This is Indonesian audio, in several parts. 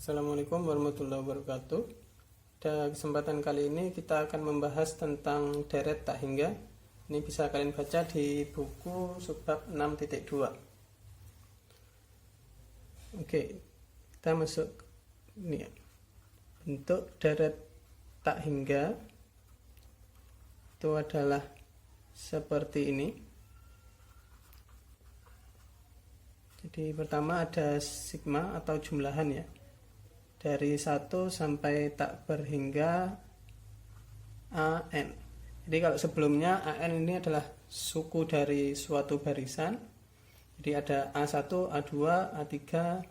Assalamualaikum warahmatullahi wabarakatuh. Pada kesempatan kali ini kita akan membahas tentang deret tak hingga. Ini bisa kalian baca di buku subbab 6.2. Oke, kita masuk ini ya. Bentuk deret tak hingga itu adalah seperti ini. Jadi pertama ada sigma atau jumlahan ya, dari 1 sampai tak berhingga AN. Jadi kalau sebelumnya AN ini adalah suku dari suatu barisan, jadi ada A1, A2, A3,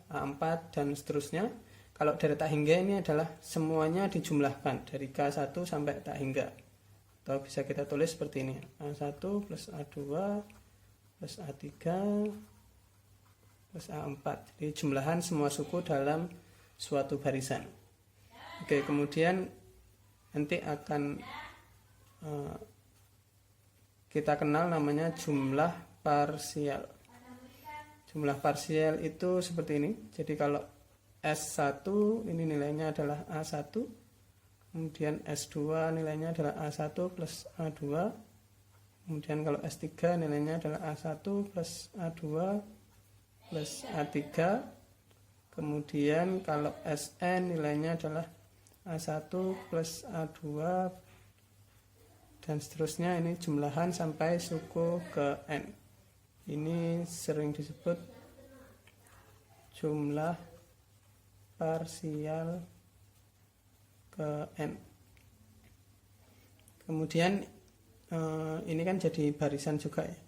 A4 dan seterusnya. Kalau dari tak hingga ini adalah semuanya dijumlahkan dari K1 sampai tak hingga, atau bisa kita tulis seperti ini, A1 plus A2 plus A3 plus A4. Jadi jumlahan semua suku dalam suatu barisan. Oke, kemudian nanti akan kita kenal namanya jumlah parsial. Jumlah parsial itu seperti ini. Jadi kalau S1 ini nilainya adalah A1, kemudian S2 nilainya adalah A1 plus A2, kemudian kalau S3 nilainya adalah A1 plus A2 plus A3, kemudian kalau Sn nilainya adalah A1 plus A2 dan seterusnya. Ini jumlahan sampai suku ke N. Ini sering disebut jumlah parsial ke N. Kemudian ini kan jadi barisan juga ya.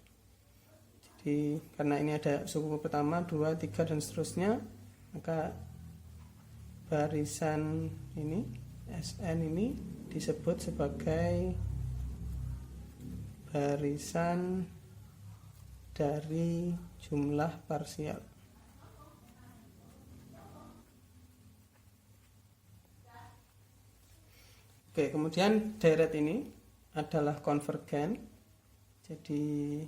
Jadi karena ini ada suku pertama, 2, 3 dan seterusnya, maka barisan ini Sn ini disebut sebagai barisan dari jumlah parsial. Oke, kemudian deret ini adalah konvergen. Jadi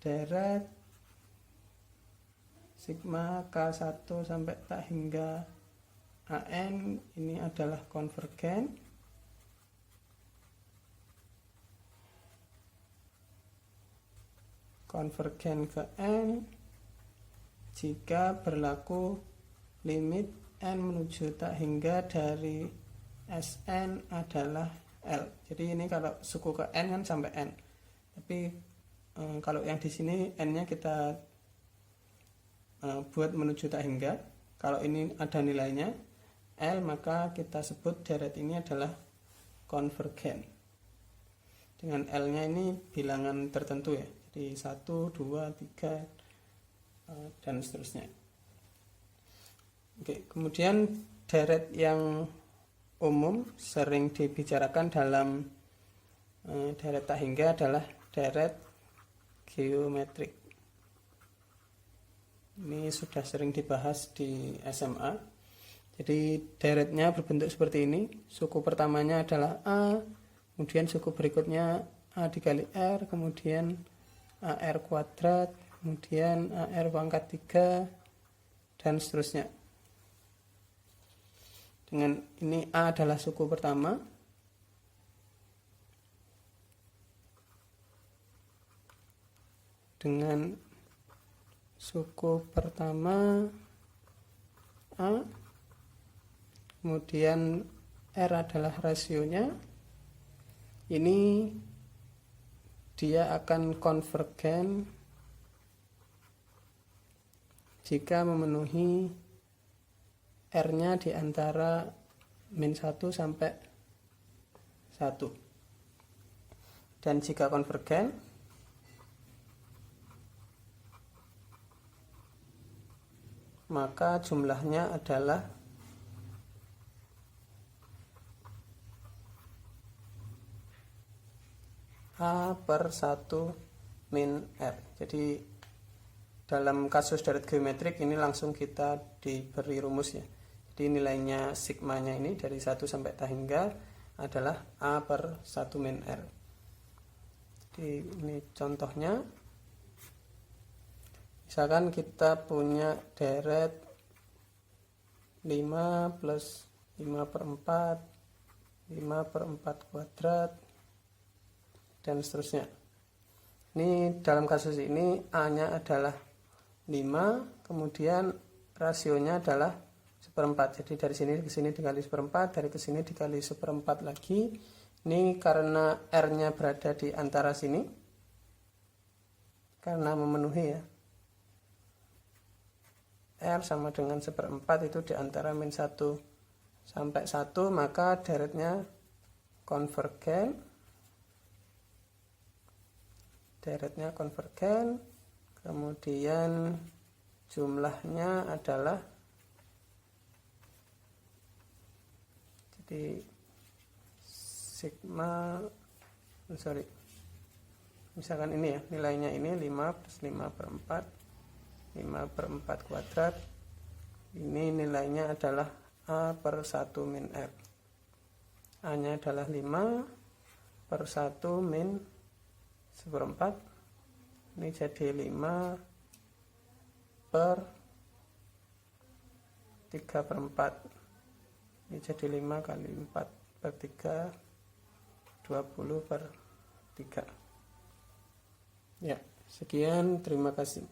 deret sigma K1 sampai tak hingga AN ini adalah konvergen. Konvergen ke N jika berlaku limit N menuju tak hingga dari Sn adalah L. Jadi ini kalau suku ke N kan sampai N. Tapi kalau yang di sini N-nya kita buat menuju tak hingga. Kalau ini ada nilainya L, maka kita sebut deret ini adalah konvergen. Dengan L-nya ini bilangan tertentu ya. Jadi 1, 2, 3 dan seterusnya. Oke, kemudian deret yang umum sering dibicarakan dalam deret tak hingga adalah deret geometrik. Ini sudah sering dibahas di SMA. Jadi deretnya berbentuk seperti ini. Suku pertamanya adalah A, kemudian suku berikutnya A dikali R, kemudian AR kuadrat, kemudian AR pangkat 3 dan seterusnya. Dengan ini A adalah suku pertama, dengan suku pertama A, kemudian R adalah rasionya. Ini dia akan konvergen jika memenuhi R-nya di antara min 1 sampai 1. Dan jika konvergen, maka jumlahnya adalah A per 1 min R. Jadi dalam kasus deret geometrik ini langsung kita diberi rumus ya. Jadi nilainya sigmanya ini dari 1 sampai tak hingga adalah A per 1 min R. Jadi ini contohnya. Misalkan kita punya deret 5 plus 5 per 4, 5 per 4 kuadrat, dan seterusnya. Ini dalam kasus ini A-nya adalah 5, kemudian rasionya adalah 1/4. Jadi dari sini ke sini dikali 1/4, dari ke sini dikali 1/4 lagi. Ini karena R-nya berada di antara sini, karena memenuhi ya. R sama dengan 1/4 itu di antara min 1 sampai 1, maka deretnya konvergen. Kemudian jumlahnya adalah, jadi sigma, misalkan ini ya, nilainya ini 5 plus 5 per 4, 5 per 4 kuadrat, ini nilainya adalah A per 1 min R. A nya adalah 5 per 1 min 1/4, ini jadi 5 per 3/4, ini jadi 5 kali 4 per 3, 20 per 3. Ya, sekian, terima kasih.